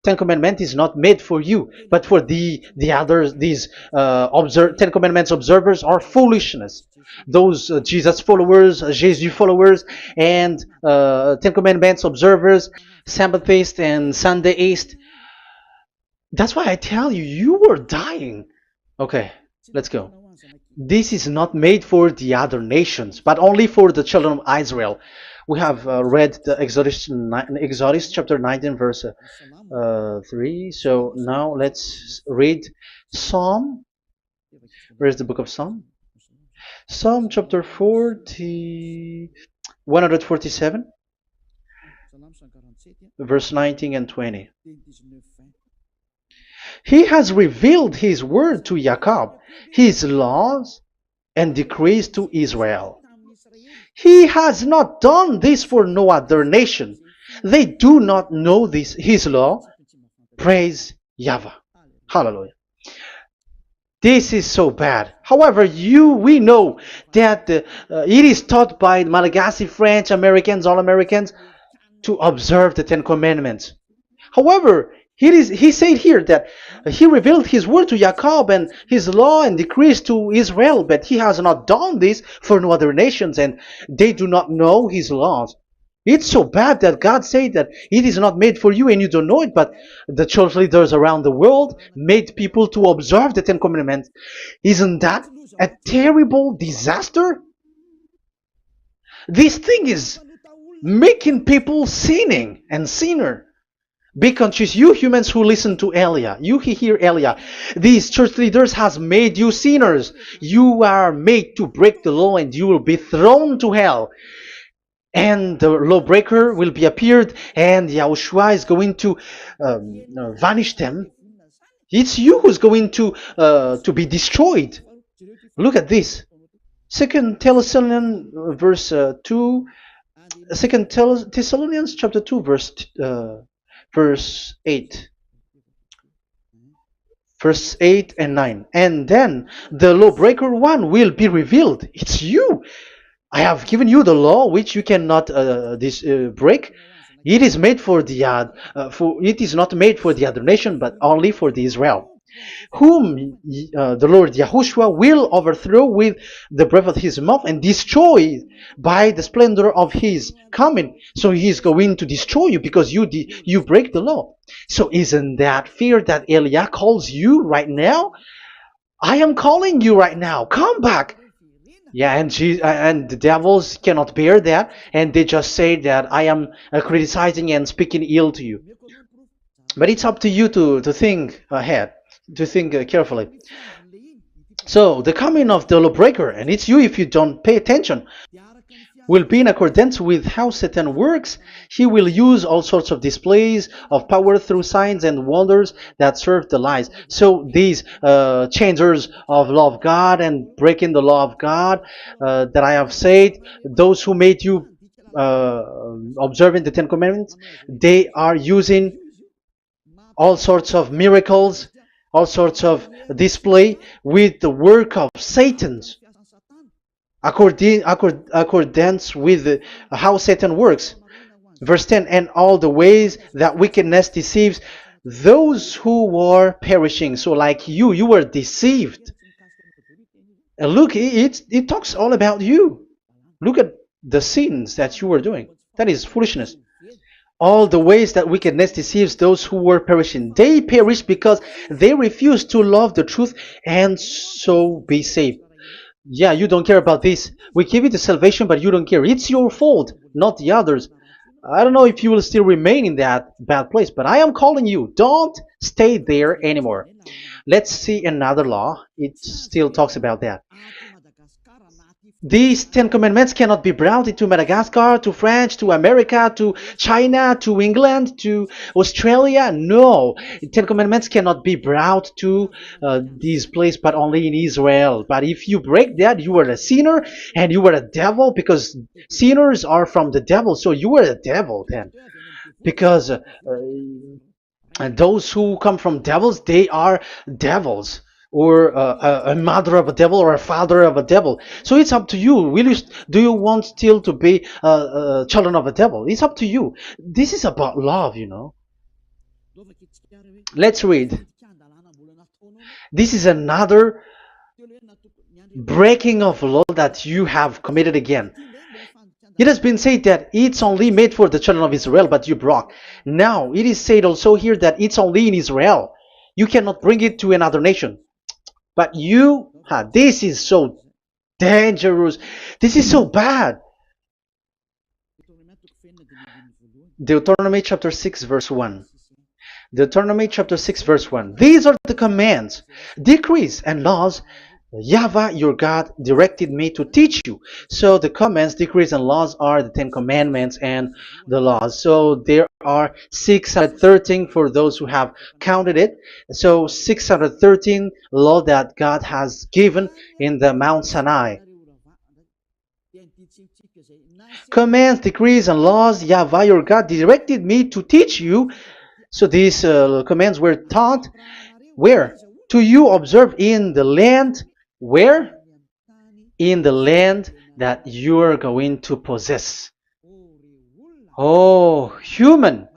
Ten Commandments is not made for you, but for the others. These Ten Commandments observers are foolishness. Those Jesus followers, Jesus followers, and Ten Commandments observers, Sabbathists and Sundayist. That's why I tell you, you were dying. Okay, let's go. This is not made for the other nations, but only for the children of Israel. We have read the Exodus chapter 19 verse 3. So now let's read Psalm. Where's the book of Psalm? Psalm chapter 147, verse 19 and 20. He has revealed his word to Jacob, his laws and decrees to Israel. He has not done this for no other nation. They do not know this, his law. Praise YAHVAH. Hallelujah. This is so bad. However, we know that it is taught by Malagasy, French, Americans, all Americans, to observe the Ten Commandments. However, he said here that he revealed his word to Jacob and his law and decrees to Israel, but he has not done this for no other nations, and they do not know his laws. It's so bad that God said that it is not made for you and you don't know it, but the church leaders around the world made people to observe the Ten Commandments. Isn't that a terrible disaster? This thing is making people sinning and sinner. Be conscious, you humans who listen to Elia, you hear Elia. These church leaders has made you sinners. You are made to break the law and you will be thrown to hell. And the lawbreaker will be appeared, and Yahushua is going to vanish them. It's you who's going to be destroyed. Look at this. Second Thessalonians verse 2. Second Thessalonians chapter 2 verse 8. Verse 8 and 9. And then the lawbreaker one will be revealed. It's you. I have given you the law which you cannot break. It is made for the it is not made for the other nation, but only for the Israel, whom the Lord Yahushua will overthrow with the breath of his mouth and destroy by the splendor of his coming. So he is going to destroy you because you break the law. So isn't that fear that Elia calls you right now? I am calling you right now. Come back. Yeah, and the devils cannot bear that, and they just say that I am criticizing and speaking ill to you. But it's up to you to think ahead, to think carefully. So the coming of the lawbreaker, and it's you if you don't pay attention, will be in accordance with how Satan works. He will use all sorts of displays of power through signs and wonders that serve the lies. So these changers of law of God and breaking the law of God that I have said, those who made you uh, observing the Ten Commandments, they are using all sorts of miracles, all sorts of display with the work of Satan's accordance with how Satan works. Verse 10, and all the ways that wickedness deceives those who were perishing. So like you were deceived. And look, it talks all about you. Look at the sins that you were doing. That is foolishness. All the ways that wickedness deceives those who were perishing. They perish because they refuse to love the truth and so be saved. Yeah, you don't care about this. We give you the salvation, but you don't care. It's your fault, not the others. I don't know if you will still remain in that bad place, but I am calling you. Don't stay there anymore. Let's see another law. It still talks about that. These Ten Commandments cannot be brought into Madagascar, to France, to America, to China, to England, to Australia. No, Ten Commandments cannot be brought to these places, but only in Israel. But if you break that, you are a sinner and you are a devil, because sinners are from the devil. So you are a devil then, because and those who come from devils, they are devils, or a mother of a devil, or a father of a devil. So it's up to you. Do you want still to be children of a devil? It's up to you. This is about love, you know. Let's read. This is another breaking of law that you have committed again. It has been said that it's only made for the children of Israel, but you broke. Now, it is said also here that it's only in Israel. You cannot bring it to another nation. But this is so dangerous. This is so bad. Deuteronomy chapter 6 verse 1. Deuteronomy chapter 6 verse 1. These are the commands, decrees, and laws YAHVAH your God directed me to teach you. So the commands, decrees, and laws are the Ten Commandments and the laws. So there are 613 for those who have counted it. So 613 law that God has given in the Mount Sinai. Commands, decrees, and laws YAHVAH your God directed me to teach you. So these commands were taught where? To you observe in the land. Where? In the land that you are going to possess. Oh, human.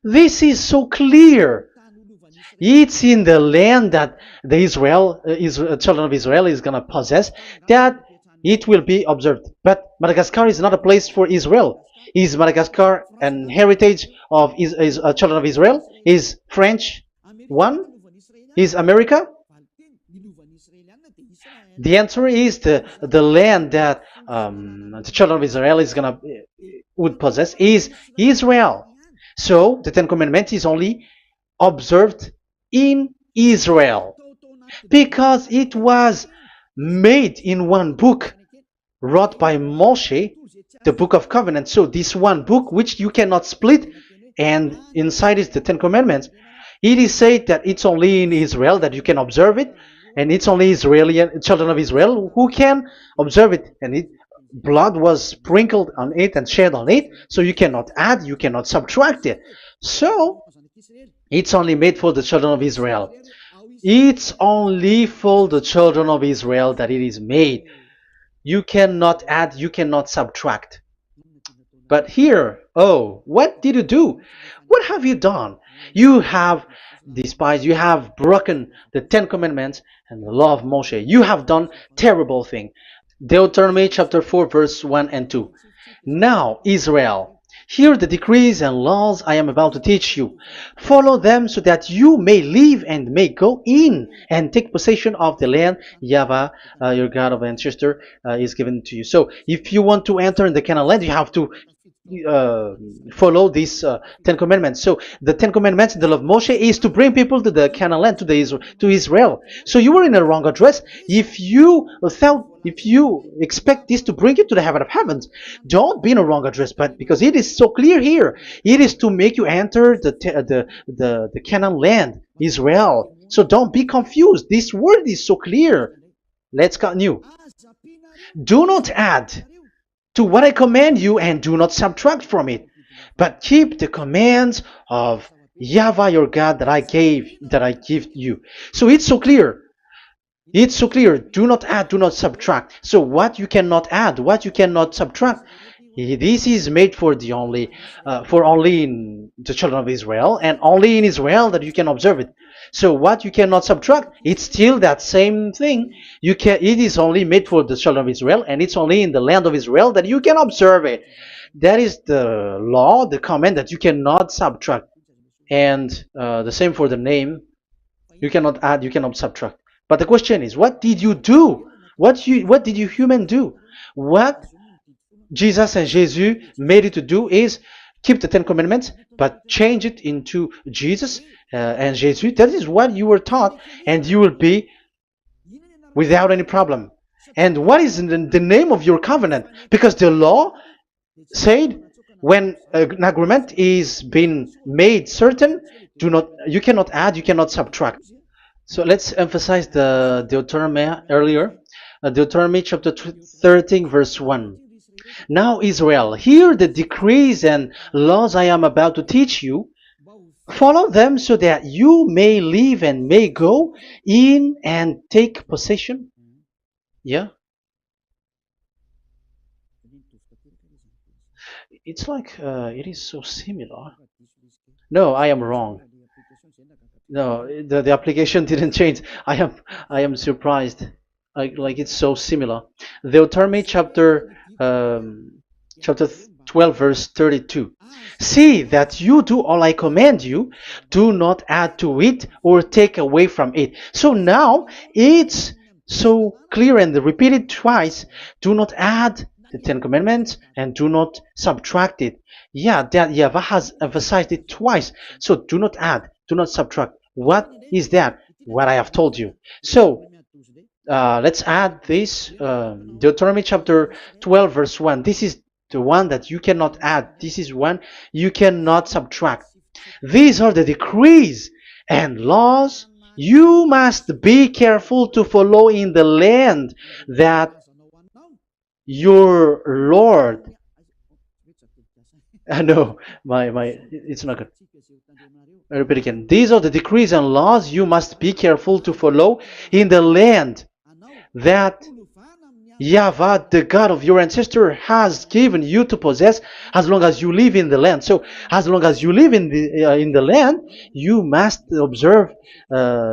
This is so clear. It's in the land that the children of Israel is going to possess, that it will be observed. But Madagascar is not a place for Israel. Is Madagascar an heritage of children of Israel? Is French one? Is America? The answer is the land that the children of Israel would possess is Israel. So the Ten Commandments is only observed in Israel, because it was made in one book wrote by Moshe, the Book of Covenant. So this one book, which you cannot split, and inside is the Ten Commandments. It is said that it's only in Israel that you can observe it, and it's only children of Israel who can observe it. And blood was sprinkled on it and shed on it, so you cannot add, you cannot subtract it. So it's only made for the children of Israel. It's only for the children of Israel that it is made. You cannot add, you cannot subtract. But here, what did you do? What have you done? You have despised, you have broken the Ten Commandments and the law of Moshe. You have done terrible thing. Deuteronomy chapter 4 verse 1 and 2. Now, Israel, hear the decrees and laws I am about to teach you. Follow them so that you may live and may go in and take possession of the land YAHVAH, your God of ancestor, is given to you. So if you want to enter in the Canaan land, you have to follow these Ten Commandments. So the Ten Commandments, the law of Moshe, is to bring people to the Canaan land, to Israel. So you were in the wrong address. If you if you expect this to bring you to the heaven of heavens, don't be in a wrong address. But because it is so clear here, it is to make you enter the Canaan land, Israel. So don't be confused. This word is so clear. Let's continue. Do not add to what I command you, and do not subtract from it, but keep the commands of YAHVAH your God that I give you. So it's so clear. It's so clear. Do not add, do not subtract. So what you cannot add, what you cannot subtract, this is made for only in the children of Israel, and only in Israel that you can observe it. So what you cannot subtract, it's still that same thing. It is only made for the children of Israel, and it's only in the land of Israel that you can observe it. That is the law, the command that you cannot subtract. And the same for the name. You cannot add, you cannot subtract. But the question is, what did you do? What did you human do? What Jesus and Jesus made you to do is keep the Ten Commandments, but change it into Jesus and Jesus. That is what you were taught, and you will be without any problem. And what is the name of your covenant? Because the law said when an agreement is being made certain, you cannot add, you cannot subtract. So let's emphasize the Deuteronomy earlier. Deuteronomy chapter 13 verse 1. Now Israel, hear the decrees and laws I am about to teach you. Follow them so that you may live and may go in and take possession. Yeah? It's like it is so similar. No, I am wrong. No, the application didn't change. I am surprised. Like it's so similar. Deuteronomy chapter 12 verse 32. See that you do all I command you. Do not add to it or take away from it. So now it's so clear and repeated twice. Do not add the Ten Commandments and do not subtract it. Yeah, that YAHVAH has emphasized it twice. So do not add, do not subtract. What is that? What I have told you. So let's add this Deuteronomy chapter 12 verse 1. This is the one that you cannot add. This is one you cannot subtract. These are the decrees and laws you must be careful to follow in the land that your Lord. No, it's not good. I repeat again. These are the decrees and laws you must be careful to follow in the land that YAHVAH, the God of your ancestor, has given you to possess as long as you live in the land. So, as long as you live in the land, you must observe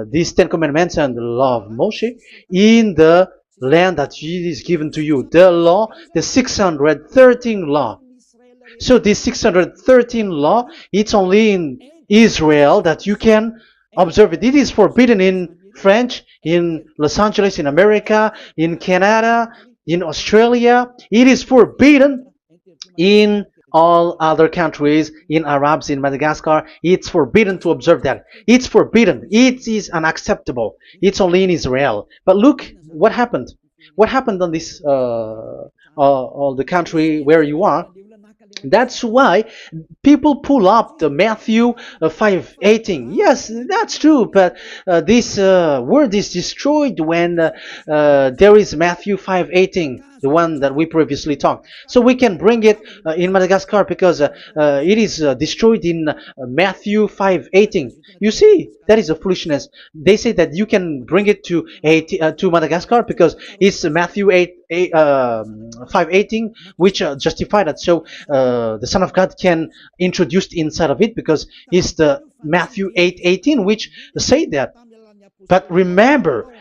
these Ten Commandments and the law of Moshe in the land that is given to you. The law, the 613 law. So this 613 law, it's only in Israel that you can observe it. It is forbidden in French, in Los Angeles, in America, in Canada, in Australia. It is forbidden in all other countries, in Arabs, in Madagascar. It's forbidden to observe that. It's forbidden. It is unacceptable. It's only in Israel. But look what happened. What happened on this, all the country where you are. That's why people pull up the Matthew 5:18. Yes, that's true, but this word is destroyed when there is Matthew 5:18, the one that we previously talked. So we can bring it in Madagascar because it is destroyed in Matthew 5:18. You see, that is a foolishness. They say that you can bring it to Madagascar because it's Matthew 5:18, which justify that. So the Son of God can introduce inside of it because it's the Matthew 8:18 which say that. But remember,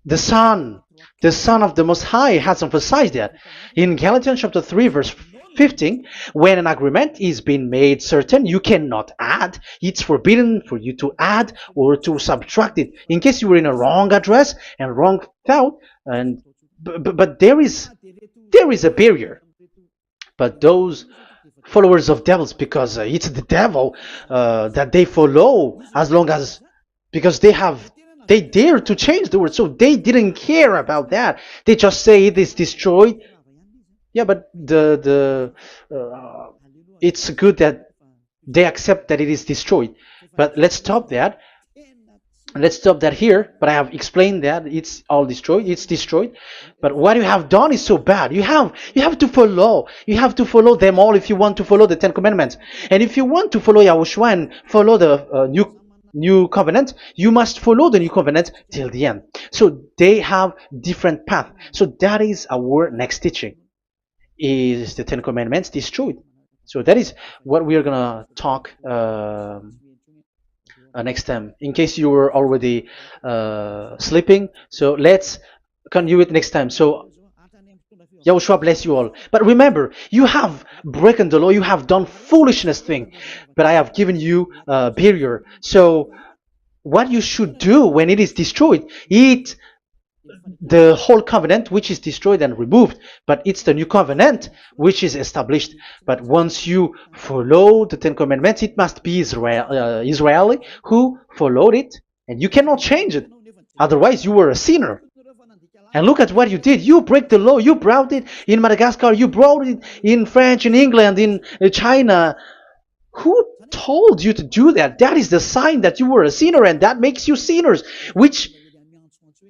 the Son of the Most High has emphasized that in Galatians chapter 3 verse 15, when an agreement is being made certain, you cannot add. It's forbidden for you to add or to subtract it. In case you were in a wrong address and wrong thought, but there is a barrier. But those followers of devils, because it's the devil that they follow, as long as because they have They dare to change the word, so they didn't care about that. They just say it is destroyed. Yeah, but it's good that they accept that it is destroyed. But let's stop that. Let's stop that here. But I have explained that it's all destroyed. It's destroyed. But what you have done is so bad. You have to follow. You have to follow them all if you want to follow the Ten Commandments. And if you want to follow Yahushua and follow the new covenant, you must follow the new covenant till the end. So they have different path. So that is our next teaching. Is the Ten Commandments destroyed? So that is what we are gonna talk next time. In case you were already sleeping, so let's continue it next time. So Yahushua bless you all. But remember, you have broken the law, you have done foolishness thing, but I have given you a barrier. So what you should do when it is destroyed, it the whole covenant which is destroyed and removed, but it's the new covenant which is established. But once you follow the Ten Commandments, it must be Israeli who followed it, and you cannot change it. Otherwise, you were a sinner. And look at what you did. You break the law. You brought it in Madagascar. You brought it in France, in England, in China. Who told you to do that? That is the sign that you were a sinner, and that makes you sinners, which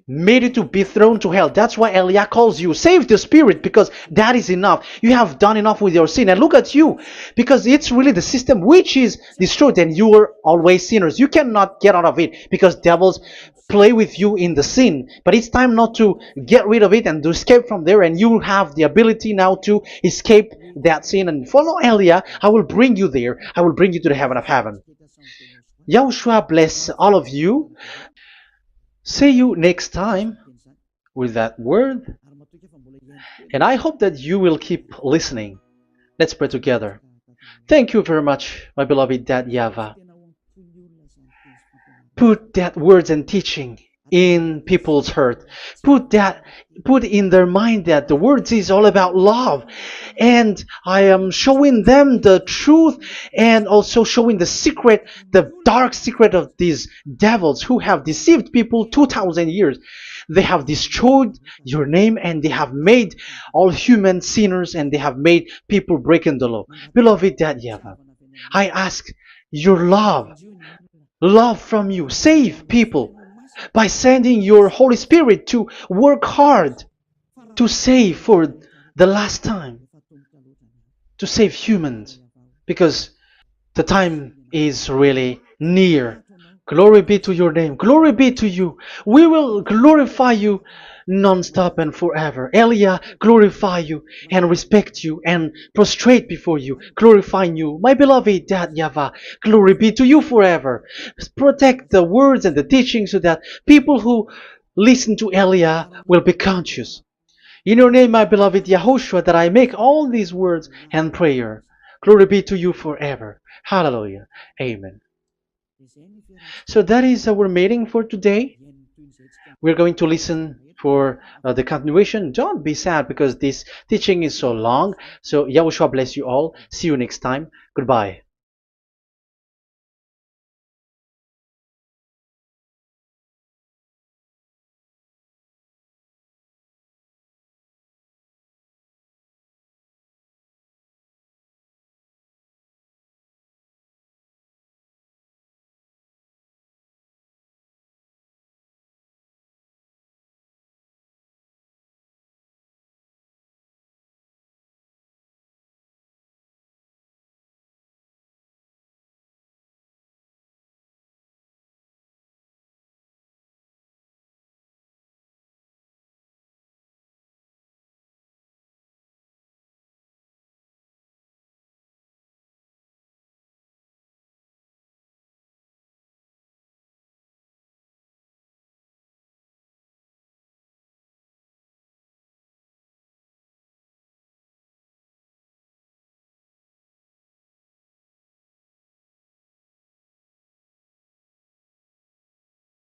made you to be thrown to hell. That's why Elia calls you. Save the spirit, because that is enough. You have done enough with your sin. And look at you, because it's really the system which is destroyed, and you were always sinners. You cannot get out of it, because devils play with you in the sin. But it's time not to get rid of it and to escape from there, and you have the ability now to escape that sin and follow Elia. I will bring you there. I will bring you to the heaven of heaven. Yahushua bless all of you. See you next time with that word. And I hope that you will keep listening. Let's pray together. Thank you very much, my beloved Dad YAHVAH. Put that words and teaching in people's heart. Put in their mind that the words is all about love. And I am showing them the truth, and also showing the secret, the dark secret of these devils who have deceived people 2,000 years. They have destroyed your name, and they have made all human sinners, and they have made people breaking the law. Beloved Dad YAHVAH, I ask your love from you. Save people by sending your Holy Spirit to work hard to save for the last time, to save humans, because the time is really near. Glory be to your name. Glory be to you. We will glorify you non-stop and forever. Elia, glorify you and respect you and prostrate before you, glorifying you. My beloved Dad YAHVAH, glory be to you forever. Protect the words and the teachings so that people who listen to Elia will be conscious. In your name, my beloved YAHOSHUAH, that I make all these words and prayer. Glory be to you forever. Hallelujah. Amen. So that is our meeting for today. We're going to listen for the continuation. Don't be sad because this teaching is so long. So Yahushua bless you all. See you next time. Goodbye.